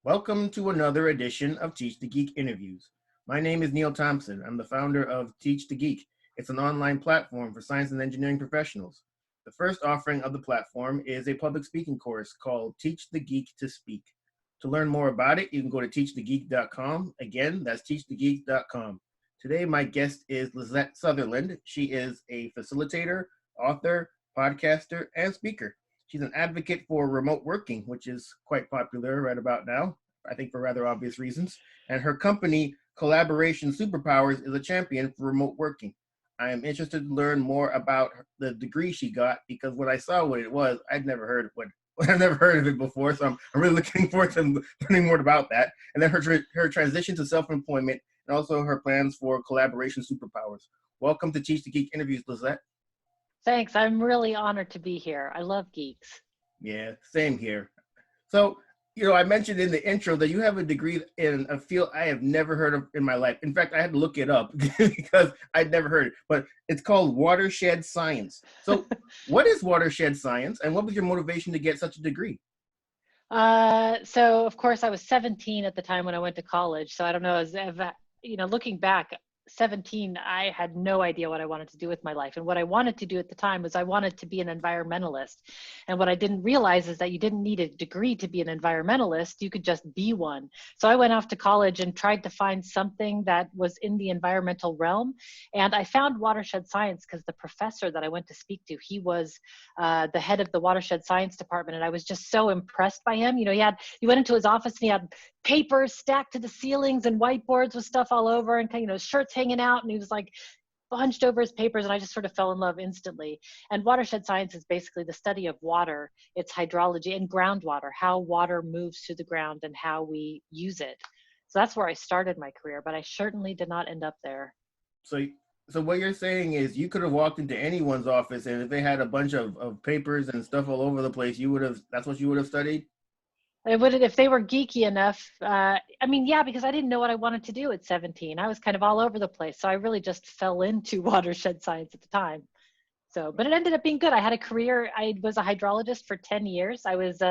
Welcome to another edition of Teach the Geek interviews. My name is Neil Thompson. I'm the founder of Teach the Geek. It's an online platform for science and engineering professionals. The first offering of the platform is a public speaking course called Teach the Geek to Speak. To learn more about it, you can go to teachthegeek.com. Again, that's teachthegeek.com. Today, my guest is Lisette Sutherland. She is a facilitator, author, podcaster, and speaker. She's an advocate for remote working, which is quite popular right about now, I think for rather obvious reasons. And her company, Collaboration Superpowers, is a champion for remote working. I am interested to learn more about the degree she got because when I saw what it was, I'd never heard of it before. So I'm really looking forward to learning more about that. And then her transition to self-employment and also her plans for Collaboration Superpowers. Welcome to Teach the Geek interviews, Lisette. Thanks. I'm really honored to be here. I love geeks. Yeah, same here. So, I mentioned in the intro that you have a degree in a field I have never heard of in my life. In fact, I had to look it up because I'd never heard it, but it's called Watershed Science. So what is Watershed Science and what was your motivation to get such a degree? So of course I was 17 at the time when I went to college. So I don't know, looking back, 17, I had no idea what I wanted to do with my life. And what I wanted to do at the time was I wanted to be an environmentalist. And what I didn't realize is that you didn't need a degree to be an environmentalist. You could just be one. So I went off to college and tried to find something that was in the environmental realm. And I found Watershed Science because the professor that I went to speak to, he was the head of the Watershed Science department. And I was just so impressed by him. He went into his office and he had papers stacked to the ceilings and whiteboards with stuff all over and shirts hanging out, and he was like hunched over his papers, and I just sort of fell in love instantly. And Watershed Science is basically the study of water, its hydrology and groundwater, how water moves to the ground and how we use it. So that's where I started my career, but I certainly did not end up there. So what you're saying is you could have walked into anyone's office and if they had a bunch of papers and stuff all over the place, that's what you would have studied? I would, if they were geeky enough. Yeah, because I didn't know what I wanted to do at 17. I was kind of all over the place. So I really just fell into Watershed Science at the time. But it ended up being good. I had a career. I was a hydrologist for 10 years. I was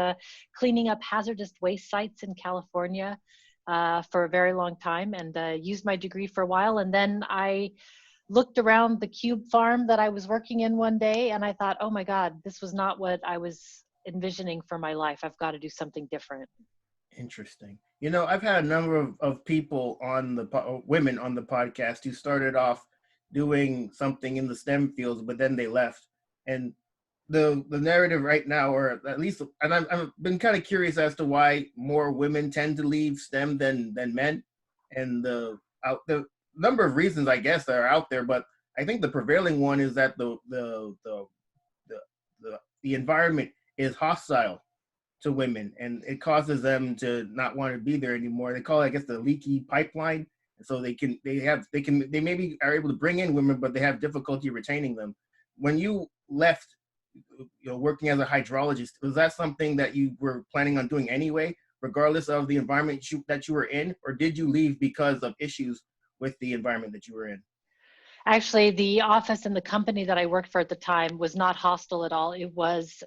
cleaning up hazardous waste sites in California for a very long time and used my degree for a while. And then I looked around the cube farm that I was working in one day and I thought, oh my God, this was not what I was envisioning for my life. I've got to do something different. Interesting. I've had a number of people women on the podcast who started off doing something in the STEM fields, but then they left. And the narrative right now, or at least, and I've been kind of curious as to why more women tend to leave STEM than men. And the number of reasons, I guess, that are out there, but I think the prevailing one is that the environment is hostile to women and it causes them to not want to be there anymore. They call it, I guess, the leaky pipeline. And so they maybe are able to bring in women, but they have difficulty retaining them. When you left, working as a hydrologist, was that something that you were planning on doing anyway, regardless of the environment that you were in, or did you leave because of issues with the environment that you were in? Actually, the office and the company that I worked for at the time was not hostile at all. It was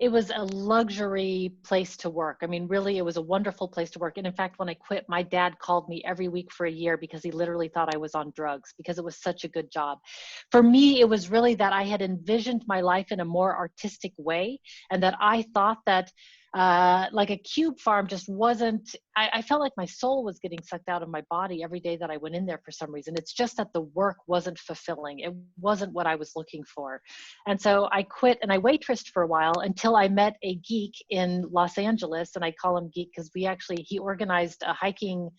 a luxury place to work. I mean, really, it was a wonderful place to work. And in fact, when I quit, my dad called me every week for a year because he literally thought I was on drugs because it was such a good job. For me, it was really that I had envisioned my life in a more artistic way and that I thought that like a cube farm just wasn't, I felt like my soul was getting sucked out of my body every day that I went in there for some reason. It's just that the work wasn't fulfilling. It wasn't what I was looking for. And so I quit and I waitressed for a while until I met a geek in Los Angeles. And I call him Geek because he organized a hiking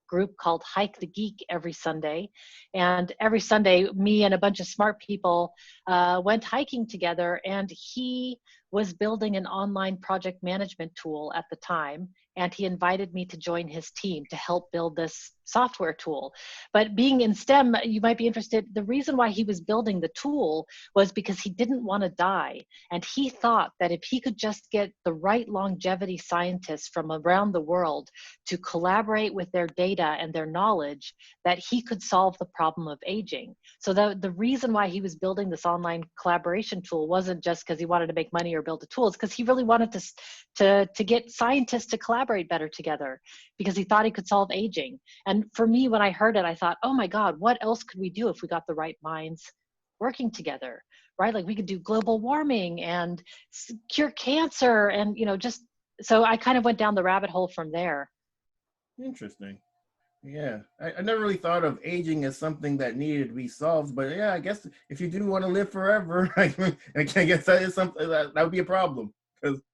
group called Hike the Geek every Sunday. And every Sunday, me and a bunch of smart people went hiking together, and he was building an online project management tool at the time. And he invited me to join his team to help build this software tool. But being in STEM, you might be interested, the reason why he was building the tool was because he didn't want to die. And he thought that if he could just get the right longevity scientists from around the world to collaborate with their data and their knowledge, that he could solve the problem of aging. So the reason why he was building this online collaboration tool wasn't just because he wanted to make money or build the tools, because he really wanted to get scientists to collaborate better together, because he thought he could solve aging. And for me, when I heard it, I thought, oh my God, what else could we do if we got the right minds working together, right? Like we could do global warming and cure cancer, and just, so I kind of went down the rabbit hole from there. Interesting. Yeah, I never really thought of aging as something that needed to be solved, but yeah, I guess if you do want to live forever, I guess that is something that would be a problem.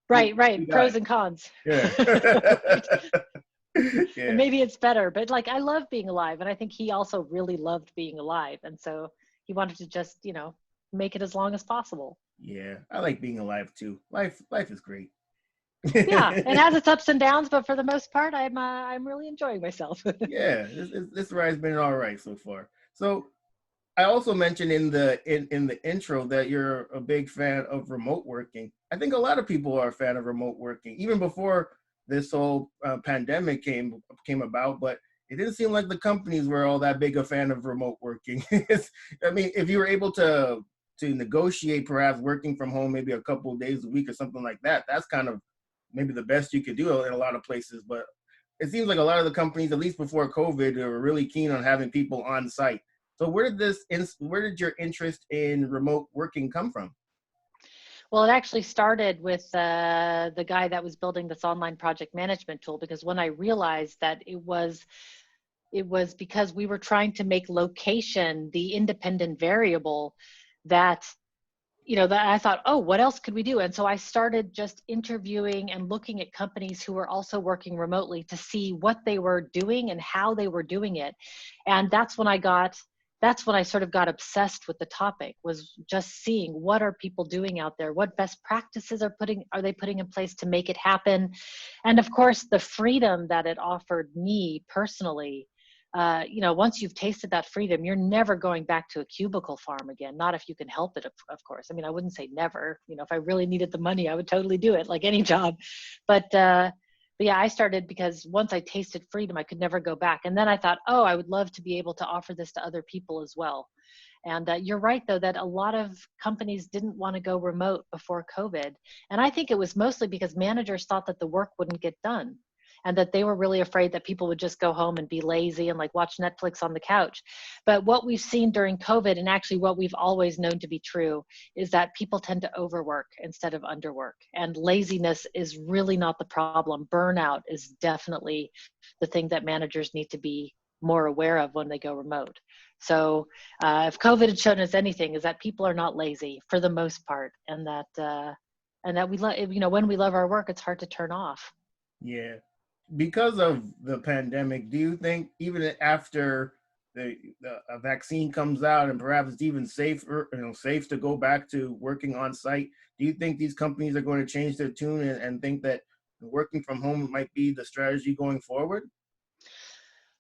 Right, pros die. and cons. Yeah. Yeah. And maybe it's better, but like I love being alive, and I think he also really loved being alive, and so he wanted to just make it as long as possible. Yeah, I like being alive too. Life is great. Yeah, it has its ups and downs, but for the most part, I'm really enjoying myself. Yeah, this ride's been all right so far. So I also mentioned in the intro that you're a big fan of remote working. I think a lot of people are a fan of remote working, even before this whole pandemic came about. But it didn't seem like the companies were all that big a fan of remote working. I mean, if you were able to negotiate perhaps working from home maybe a couple of days a week or something like that, that's kind of maybe the best you could do in a lot of places. But it seems like a lot of the companies, at least before COVID, were really keen on having people on site. So where did your interest in remote working come from? Well, it actually started with the guy that was building this online project management tool, because when I realized that it was because we were trying to make location the independent variable, that that I thought, oh, what else could we do? And so I started just interviewing and looking at companies who were also working remotely to see what they were doing and how they were doing it. And that's when I sort of got obsessed with the topic, was just seeing what are people doing out there, what best practices are they putting in place to make it happen. And of course, the freedom that it offered me personally. Once you've tasted that freedom, you're never going back to a cubicle farm again. Not if you can help it, of course. I mean, I wouldn't say never. If I really needed the money, I would totally do it, like any job. But yeah, I started because once I tasted freedom, I could never go back. And then I thought, oh, I would love to be able to offer this to other people as well. And you're right, though, that a lot of companies didn't want to go remote before COVID. And I think it was mostly because managers thought that the work wouldn't get done, and that they were really afraid that people would just go home and be lazy and like watch Netflix on the couch. But what we've seen during COVID, and actually what we've always known to be true, is that people tend to overwork instead of underwork. And laziness is really not the problem. Burnout is definitely the thing that managers need to be more aware of when they go remote. So if COVID had shown us anything, is that people are not lazy for the most part, and that we love, when we love our work, it's hard to turn off. Yeah. Because of the pandemic, do you think even after a vaccine comes out and perhaps it's even safe to go back to working on site, do you think these companies are going to change their tune and think that working from home might be the strategy going forward?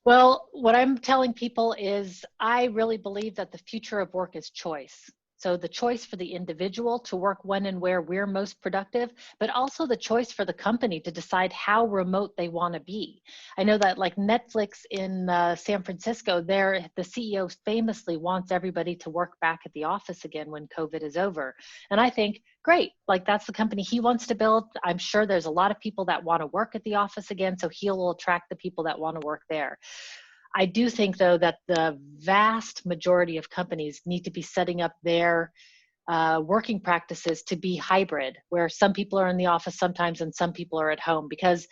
Well, what I'm telling people is I really believe that the future of work is choice. So the choice for the individual to work when and where we're most productive, but also the choice for the company to decide how remote they want to be. I know that like Netflix in San Francisco, the CEO famously wants everybody to work back at the office again when COVID is over. And I think, great, like that's the company he wants to build. I'm sure there's a lot of people that want to work at the office again, so he'll attract the people that want to work there. I do think, though, that the vast majority of companies need to be setting up their working practices to be hybrid, where some people are in the office sometimes and some people are at home, because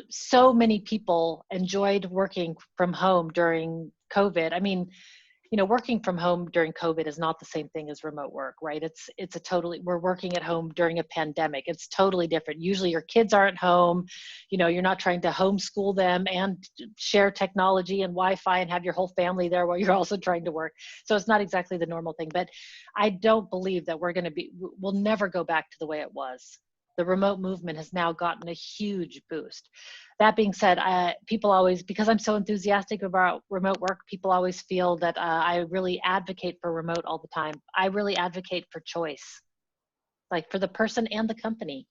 so many people enjoyed working from home during COVID. I mean, working from home during COVID is not the same thing as remote work, right? We're working at home during a pandemic. It's totally different. Usually your kids aren't home, you're not trying to homeschool them and share technology and Wi-Fi and have your whole family there while you're also trying to work. So it's not exactly the normal thing, but I don't believe that we'll never go back to the way it was. The remote movement has now gotten a huge boost. That being said, people always, because I'm so enthusiastic about remote work, people always feel that I really advocate for remote all the time. I really advocate for choice, like for the person and the company.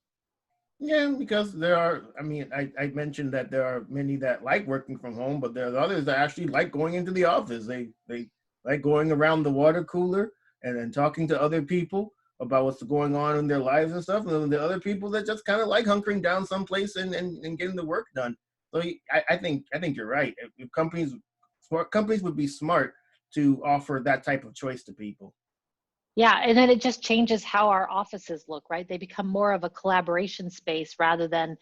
Yeah, because there are, I mentioned that there are many that like working from home, but there are others that actually like going into the office. They like going around the water cooler and then talking to other people. about what's going on in their lives and stuff, and then the other people that just kind of like hunkering down someplace and getting the work done. So I think you're right. If smart companies would be smart to offer that type of choice to people. Yeah, and then it just changes how our offices look, right? They become more of a collaboration space rather than,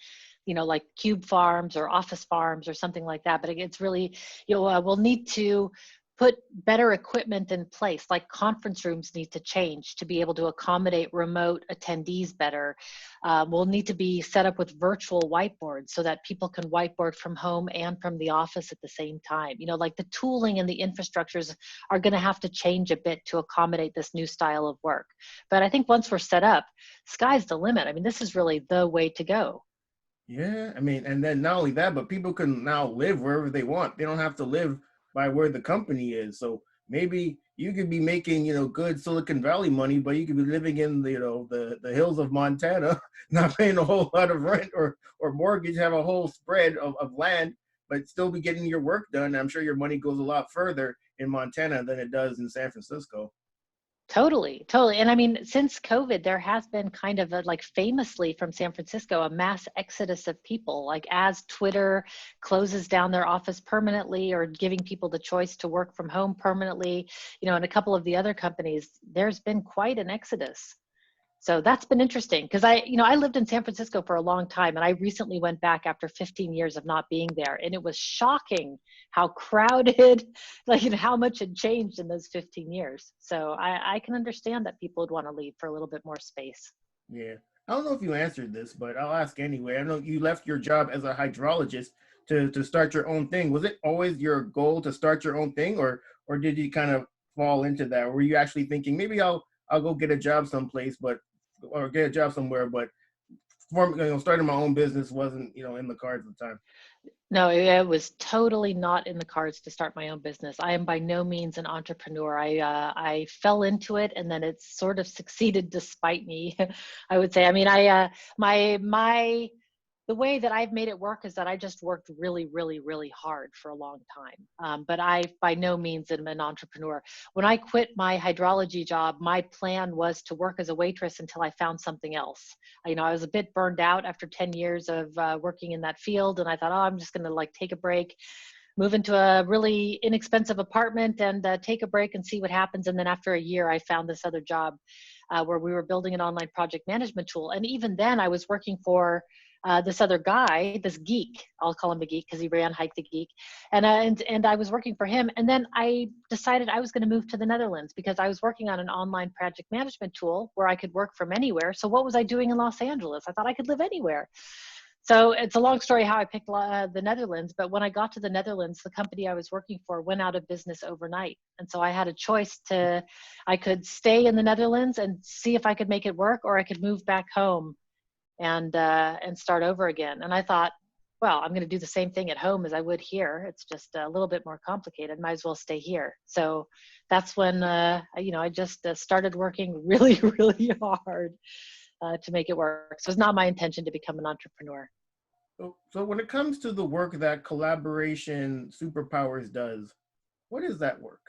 like cube farms or office farms or something like that. But it's really, we'll need to put better equipment in place, like conference rooms need to change to be able to accommodate remote attendees better. We'll need to be set up with virtual whiteboards so that people can whiteboard from home and from the office at the same time. Like the tooling and the infrastructures are going to have to change a bit to accommodate this new style of work. But I think once we're set up, sky's the limit. I mean, this is really the way to go. Yeah, I mean, and then not only that, but people can now live wherever they want. They don't have to live by where the company is. So maybe you could be making, good Silicon Valley money, but you could be living in the hills of Montana, not paying a whole lot of rent or mortgage, have a whole spread of land, but still be getting your work done. I'm sure your money goes a lot further in Montana than it does in San Francisco. Totally, totally. And I mean, since COVID, there has been kind of like famously from San Francisco, a mass exodus of people, like as Twitter closes down their office permanently or giving people the choice to work from home permanently, and a couple of the other companies, there's been quite an exodus. So that's been interesting because I lived in San Francisco for a long time, and I recently went back after 15 years of not being there, and it was shocking how crowded, like how much had changed in those 15 years. So I can understand that people would want to leave for a little bit more space. Yeah. I don't know if you answered this, but I'll ask anyway. I know you left your job as a hydrologist to start your own thing. Was it always your goal to start your own thing, or did you kind of fall into that? Or were you actually thinking maybe I'll go get a job someplace, or get a job somewhere, but starting my own business wasn't in the cards at the time? No, it was totally not in the cards to start my own business. I am by no means an entrepreneur. I fell into it, and then it sort of succeeded despite me. I would say. I mean, my the way that I've made it work is that I just worked really, really, really hard for a long time. But I by no means am an entrepreneur. When I quit my hydrology job, my plan was to work as a waitress until I found something else. I was a bit burned out after 10 years of working in that field. And I thought, oh, I'm just going to like take a break, move into a really inexpensive apartment and take a break and see what happens. And then after a year, I found this other job where we were building an online project management tool. And even then I was working for this other guy, this geek, I'll call him a geek because he ran Hike the Geek. And I was working for him. And then I decided I was going to move to the Netherlands because I was working on an online project management tool where I could work from anywhere. So what was I doing in Los Angeles? I thought I could live anywhere. So it's a long story how I picked the Netherlands. But when I got to the Netherlands, the company I was working for went out of business overnight. And so I had a choice I could stay in the Netherlands and see if I could make it work, or I could move back home and start over again. And I thought, well, I'm going to do the same thing at home as I would here. It's just a little bit more complicated. Might as well stay here. So that's when I just started working really, really hard to make it work. So it's not my intention to become an entrepreneur. So when it comes to the work that Collaboration Superpowers does, what is that work?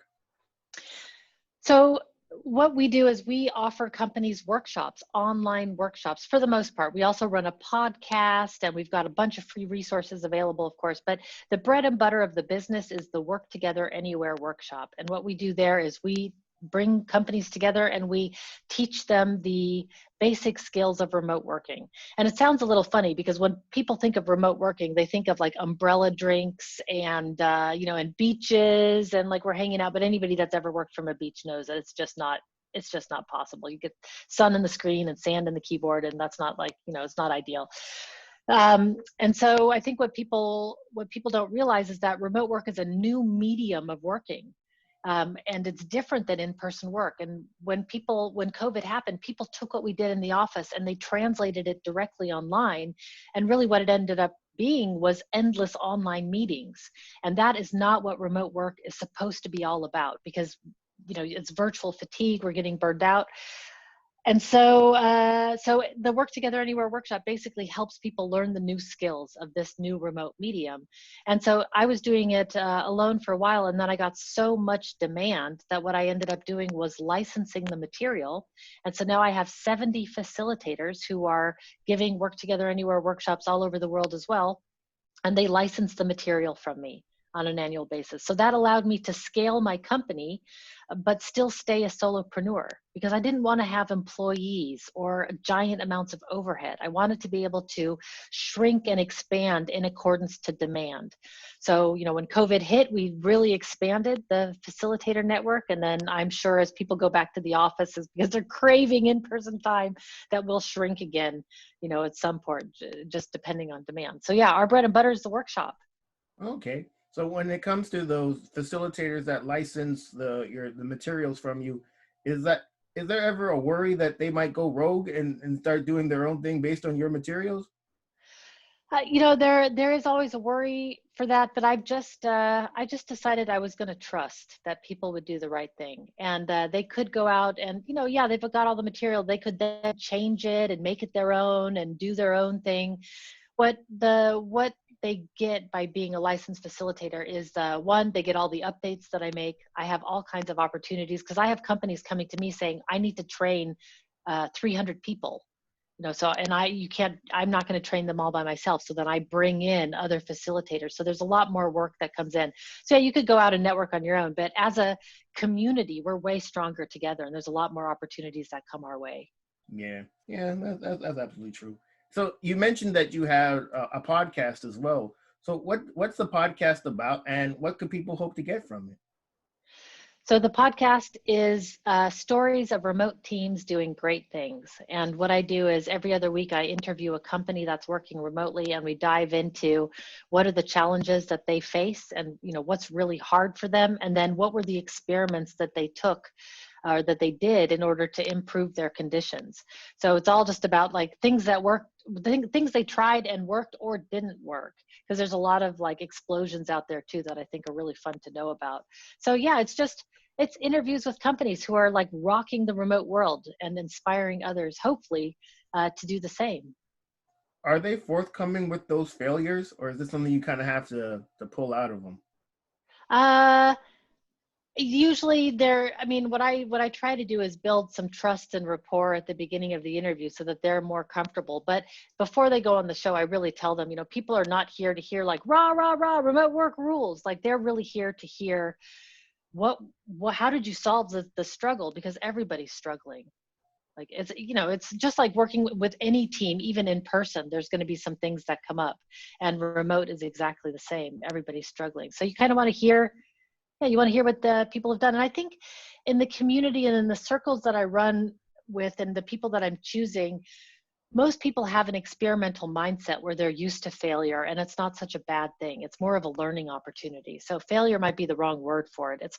So what we do is we offer companies workshops, online workshops for the most part. We also run a podcast, and we've got a bunch of free resources available, of course, but the bread and butter of the business is the Work Together Anywhere workshop. And what we do there is we bring companies together and we teach them the basic skills of remote working. And it sounds a little funny because when people think of remote working, they think of like umbrella drinks and and beaches and like we're hanging out. But anybody that's ever worked from a beach knows that it's just not possible. You get sun in the screen and sand in the keyboard, and that's not it's not ideal. And so I think what people don't realize is that remote work is a new medium of working. And it's different than in-person work. And when COVID happened, people took what we did in the office and they translated it directly online. And really what it ended up being was endless online meetings. And that is not what remote work is supposed to be all about, because it's virtual fatigue. We're getting burned out. And so the Work Together Anywhere workshop basically helps people learn the new skills of this new remote medium. And so I was doing it alone for a while, and then I got so much demand that what I ended up doing was licensing the material. And so now I have 70 facilitators who are giving Work Together Anywhere workshops all over the world as well. And they license the material from me on an annual basis. So that allowed me to scale my company, but still stay a solopreneur, because I didn't want to have employees or giant amounts of overhead. I wanted to be able to shrink and expand in accordance to demand. So, when COVID hit, we really expanded the facilitator network. And then I'm sure as people go back to the offices, because they're craving in-person time, that will shrink again, at some point, just depending on demand. So yeah, our bread and butter is the workshop. Okay. So when it comes to those facilitators that license the materials from you, is there ever a worry that they might go rogue and start doing their own thing based on your materials? There is always a worry for that, but I just decided I was going to trust that people would do the right thing, and they could go out and yeah, they've got all the material. They could then change it and make it their own and do their own thing. What they get by being a licensed facilitator is one, they get all the updates that I make. I have all kinds of opportunities because I have companies coming to me saying, I need to train 300 people. So, and I'm not going to train them all by myself. So then I bring in other facilitators. So there's a lot more work that comes in. So yeah, you could go out and network on your own, but as a community, we're way stronger together, and there's a lot more opportunities that come our way. Yeah, that's absolutely true. So you mentioned that you have a podcast as well. So what's the podcast about, and what could people hope to get from it? So the podcast is stories of remote teams doing great things. And what I do is every other week I interview a company that's working remotely, and we dive into what are the challenges that they face, and what's really hard for them, and then what were the experiments that they took or that they did in order to improve their conditions. So it's all just about like things that worked, things they tried and worked or didn't work, because there's a lot of like explosions out there too that I think are really fun to know about. So yeah, it's interviews with companies who are like rocking the remote world and inspiring others, hopefully, to do the same. Are they forthcoming with those failures, or is this something you kind of have to pull out of them? Usually what I try to do is build some trust and rapport at the beginning of the interview so that they're more comfortable. But before they go on the show, I really tell them, people are not here to hear like rah, rah, rah, remote work rules. Like they're really here to hear how did you solve the struggle? Because everybody's struggling. Like it's just like working with any team, even in person, there's going to be some things that come up, and remote is exactly the same. Everybody's struggling. So you kind of want to hear, yeah, you want to hear what the people have done. And I think in the community and in the circles that I run with and the people that I'm choosing, most people have an experimental mindset where they're used to failure, and it's not such a bad thing. It's more of a learning opportunity. So failure might be the wrong word for it. It's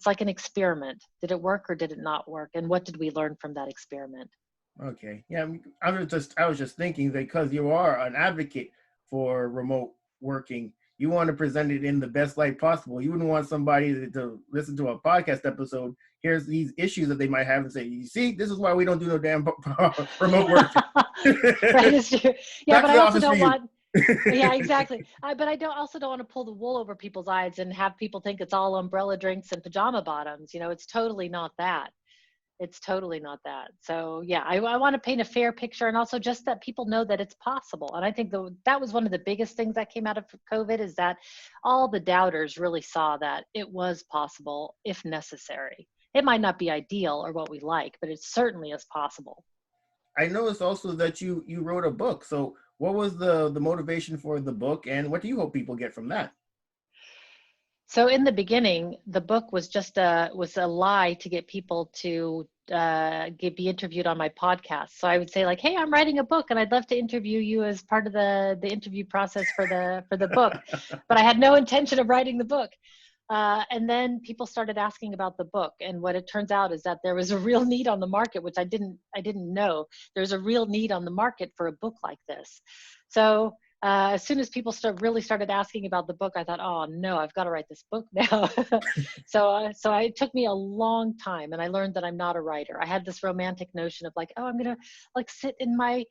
like an experiment. Did it work or did it not work? And what did we learn from that experiment? Okay. Yeah, I was just thinking that because you are an advocate for remote working, you want to present it in the best light possible. You wouldn't want somebody to listen to a podcast episode, here's these issues that they might have, and say, you see, this is why we don't do no damn remote work. Right, it's true. Yeah, Back but to I the also office for don't you. want, yeah, exactly. But I also don't want to pull the wool over people's eyes and have people think it's all umbrella drinks and pajama bottoms. It's totally not that. It's totally not that. So yeah, I want to paint a fair picture, and also just that people know that it's possible. And I think that was one of the biggest things that came out of COVID, is that all the doubters really saw that it was possible if necessary. It might not be ideal or what we like, but it certainly is possible. I noticed also that you wrote a book. So what was the motivation for the book, and what do you hope people get from that? So in the beginning, the book was just a lie to get people to be interviewed on my podcast. So I would say like, hey, I'm writing a book and I'd love to interview you as part of the interview process for the book. But I had no intention of writing the book. And then people started asking about the book, and what it turns out is that there was a real need on the market, which I didn't know. There's a real need on the market for a book like this. So as soon as people really started asking about the book, I thought, oh no, I've got to write this book now. So it took me a long time, and I learned that I'm not a writer. I had this romantic notion of like, oh, I'm gonna like sit in my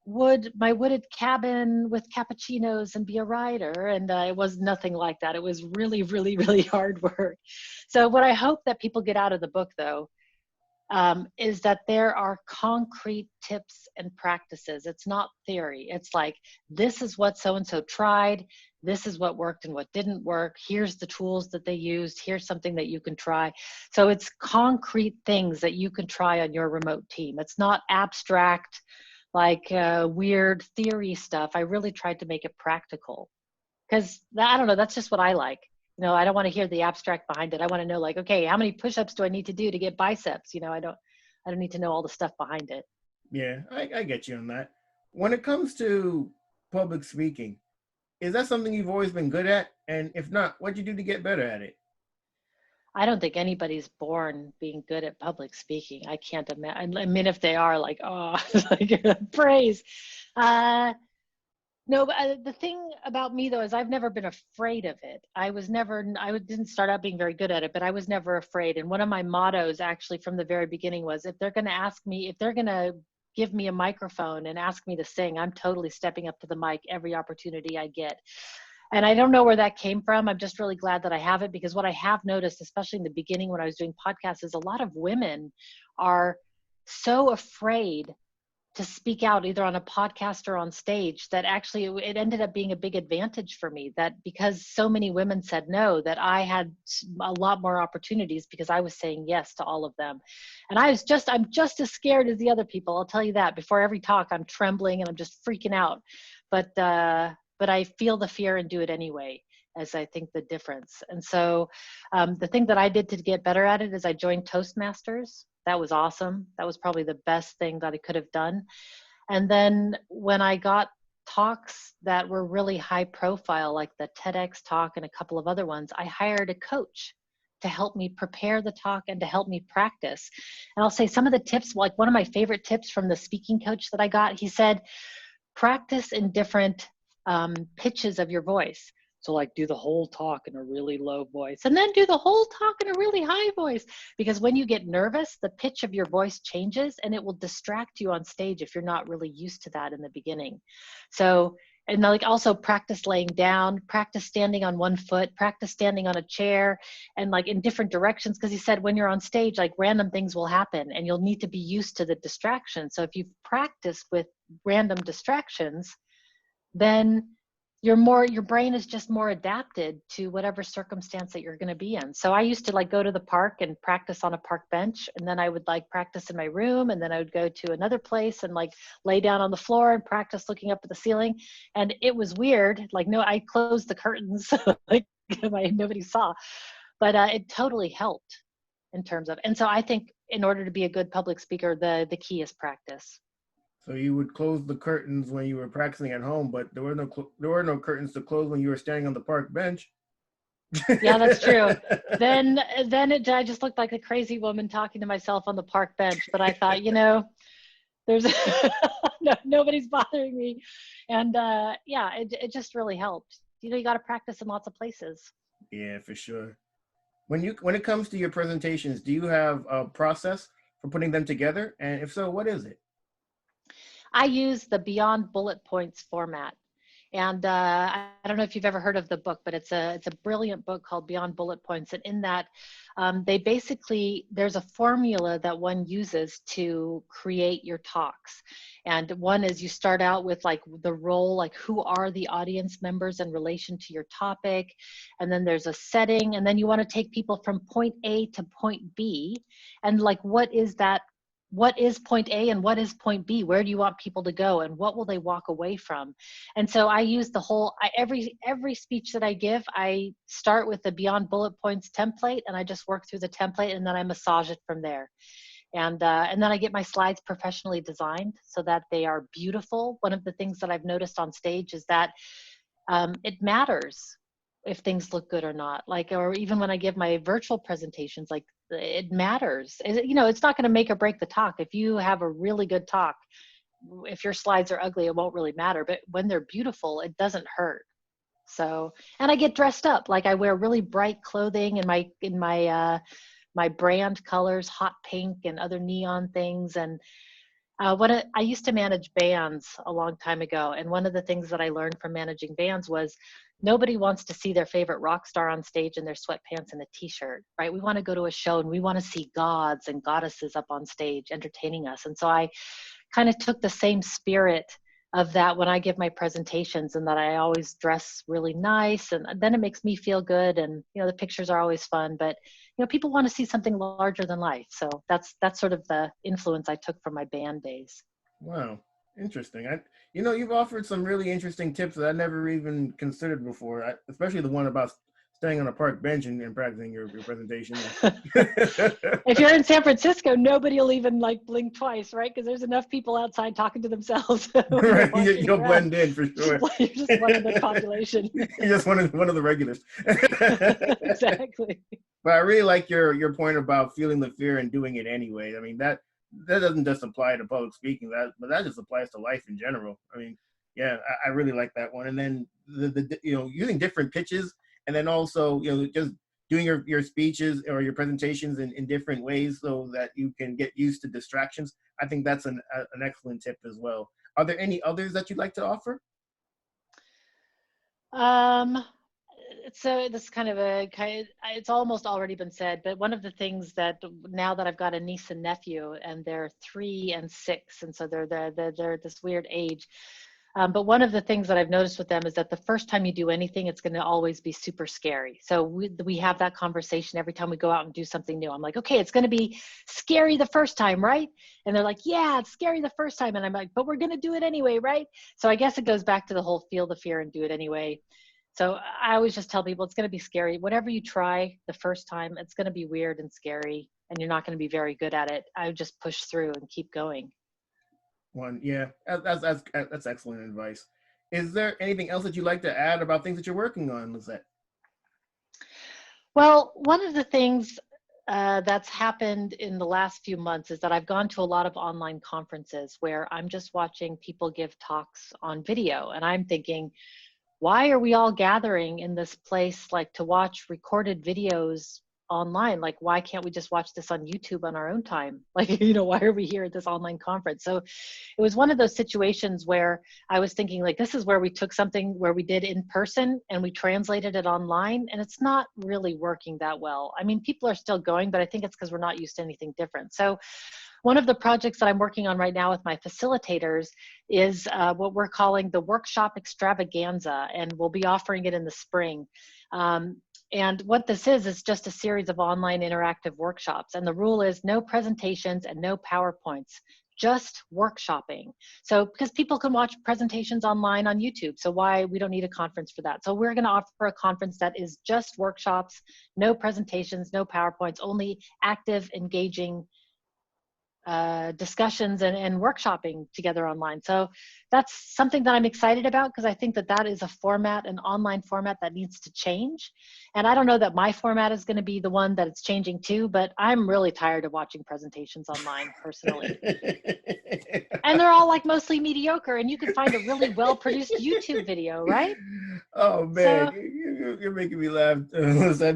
wooded cabin with cappuccinos and be a writer, and it was nothing like that. It was really, really, really hard work. So what I hope that people get out of the book, though, is that there are concrete tips and practices. It's not theory. It's like, this is what so-and-so tried. This is what worked and what didn't work. Here's the tools that they used. Here's something that you can try. So it's concrete things that you can try on your remote team. It's not abstract, like weird theory stuff. I really tried to make it practical, because I don't know, that's just what I like. You know, I don't want to hear the abstract behind it. I want to know, like, okay, how many push-ups do I need to do to get biceps? You know, I don't need to know all the stuff behind it. Yeah, I get you on that. When it comes to public speaking, is that something you've always been good at? And if not, what'd you do to get better at it? I don't think anybody's born being good at public speaking. I can't imagine. I mean, if they are, like, oh, like praise. No, but the thing about me though is I've never been afraid of it. I didn't start out being very good at it, but I was never afraid. And one of my mottos actually from the very beginning was, if they're going to give me a microphone and ask me to sing, I'm totally stepping up to the mic every opportunity I get. And I don't know where that came from. I'm just really glad that I have it, because what I have noticed, especially in the beginning when I was doing podcasts, is a lot of women are so afraid to speak out either on a podcast or on stage, that actually it ended up being a big advantage for me, that because so many women said no, that I had a lot more opportunities because I was saying yes to all of them. And I'm just as scared as the other people. I'll tell you that. Before every talk, I'm trembling and I'm just freaking out. But I feel the fear and do it anyway, as I think the difference. And so the thing that I did to get better at it is I joined Toastmasters. That was awesome. That was probably the best thing that I could have done. And then when I got talks that were really high profile, like the TEDx talk and a couple of other ones, I hired a coach to help me prepare the talk and to help me practice. And I'll say some of the tips, like one of my favorite tips from the speaking coach that I got, he said, practice in different pitches of your voice. So like do the whole talk in a really low voice and then do the whole talk in a really high voice, because when you get nervous, the pitch of your voice changes and it will distract you on stage if you're not really used to that in the beginning. So, and like also practice laying down, practice standing on one foot, practice standing on a chair, and like in different directions. Because he said when you're on stage, like random things will happen and you'll need to be used to the distraction. So if you practice with random distractions, then your brain is just more adapted to whatever circumstance that you're going to be in. So I used to like go to the park and practice on a park bench, and then I would like practice in my room, and then I would go to another place and like lay down on the floor and practice looking up at the ceiling. And it was weird. Like, no, I closed the curtains, like nobody saw, but it totally helped in terms of. And so I think in order to be a good public speaker, the key is practice. So you would close the curtains when you were practicing at home, but there were no curtains to close when you were standing on the park bench. Yeah, that's true. Then I just looked like a crazy woman talking to myself on the park bench. But I thought, there's nobody's bothering me, and yeah, it just really helped. You got to practice in lots of places. Yeah, for sure. When it comes to your presentations, do you have a process for putting them together? And if so, what is it? I use the Beyond Bullet Points format. And I don't know if you've ever heard of the book, but it's a brilliant book called Beyond Bullet Points. And in that, there's a formula that one uses to create your talks. And one is you start out with like the role, like who are the audience members in relation to your topic. And then there's a setting. And then you want to take people from point A to point B. And like, what is point A and what is point B? Where do you want people to go and what will they walk away from? And so I use every speech that I give, I start with the Beyond Bullet Points template and I just work through the template and then I massage it from there. And then I get my slides professionally designed so that they are beautiful. One of the things that I've noticed on stage is that it matters if things look good or not. Like, or even when I give my virtual presentations, like it matters. It's not going to make or break the talk. If you have a really good talk, if your slides are ugly, it won't really matter. But when they're beautiful, it doesn't hurt. So, and I get dressed up. Like I wear really bright clothing my brand colors, hot pink and other neon things. And I used to manage bands a long time ago. And one of the things that I learned from managing bands was nobody wants to see their favorite rock star on stage in their sweatpants and a t-shirt, right? We want to go to a show and we want to see gods and goddesses up on stage entertaining us. And so I kind of took the same spirit of that when I give my presentations, and that I always dress really nice, and then it makes me feel good. And, you know, the pictures are always fun, but, you know, people want to see something larger than life. So that's sort of the influence I took from my band days. Wow. Interesting. You know, you've offered some really interesting tips that I never even considered before, especially the one about staying on a park bench and practicing your presentation. If you're in San Francisco, nobody will even like blink twice, right? Because there's enough people outside talking to themselves. Right. You'll blend in for sure. You're just one of the population. You're just one of the regulars. Exactly. But I really like your point about feeling the fear and doing it anyway. I mean, that doesn't just apply to public speaking, but that just applies to life in general. I mean, yeah, I really like that one. And then the you know, using different pitches, and then also, you know, just doing your speeches or your presentations in different ways so that you can get used to distractions. I think that's an excellent tip as well. Are there any others that you'd like to offer? So this is kind of it's almost already been said, but one of the things that now that I've got a niece and nephew, and they're 3 and 6, and so they're this weird age. But one of the things that I've noticed with them is that the first time you do anything, it's going to always be super scary. So we have that conversation every time we go out and do something new. I'm like, okay, it's going to be scary the first time, right? And they're like, yeah, it's scary the first time. And I'm like, but we're going to do it anyway, right? So I guess it goes back to the whole feel the fear and do it anyway. So I always just tell people it's going to be scary. Whatever you try the first time, it's going to be weird and scary, and you're not going to be very good at it. I would just push through and keep going. Yeah, that's excellent advice. Is there anything else that you'd like to add about things that you're working on, Lisette? Well, one of the things that's happened in the last few months is that I've gone to a lot of online conferences where I'm just watching people give talks on video, and I'm thinking, why are we all gathering in this place like to watch recorded videos online? Like, why can't we just watch this on YouTube on our own time? Like, you know, why are we here at this online conference? So it was one of those situations where I was thinking, like, this is where we took something where we did in person and we translated it online, and it's not really working that well. I mean, people are still going, but I think it's because we're not used to anything different. So one of the projects that I'm working on right now with my facilitators is what we're calling the Workshop Extravaganza, and we'll be offering it in the spring. And what this is just a series of online interactive workshops. And the rule is no presentations and no PowerPoints, just workshopping. So because people can watch presentations online on YouTube, so why we don't need a conference for that. So we're going to offer a conference that is just workshops, no presentations, no PowerPoints, only active, engaging discussions and workshopping together online. So that's something that I'm excited about, because I think that that is a format, an online format that needs to change. And I don't know that my format is going to be the one that it's changing to, but I'm really tired of watching presentations online personally. And they're all like mostly mediocre, and you could find a really well-produced YouTube video, right? Oh man, So, you're making me laugh,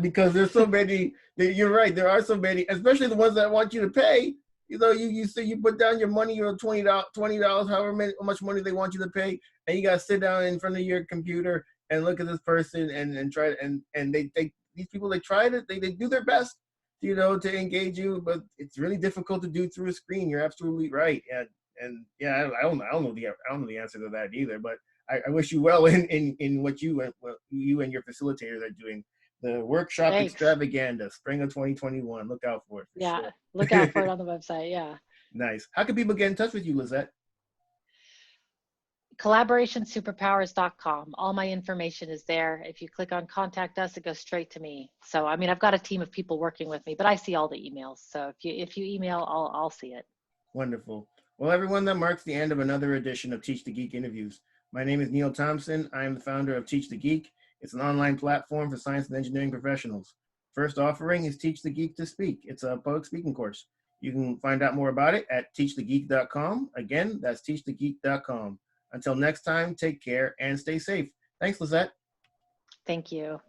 because there's so many. You're right. There are so many, especially the ones that want you to pay. You know, you say you put down your money, your $20, however much money they want you to pay, and you got to sit down in front of your computer and look at this person and try and these people, they try to they do their best, you know, to engage you, but it's really difficult to do through a screen. You're absolutely right, and yeah, I don't know the answer to that either, but I wish you well in what you and your facilitators are doing. The Workshop Extravaganza, spring of 2021. Look out for it. Yeah, sure. Look out for it on the website. Yeah. Nice. How can people get in touch with you, Lisette? Collaborationsuperpowers.com. All my information is there. If you click on contact us, it goes straight to me. So, I mean, I've got a team of people working with me, but I see all the emails. So if you email, I'll see it. Wonderful. Well, everyone, that marks the end of another edition of Teach the Geek interviews. My name is Neil Thompson. I am the founder of Teach the Geek. It's an online platform for science and engineering professionals. First offering is Teach the Geek to Speak. It's a public speaking course. You can find out more about it at teachthegeek.com. Again, that's teachthegeek.com. Until next time, take care and stay safe. Thanks, Lisette. Thank you.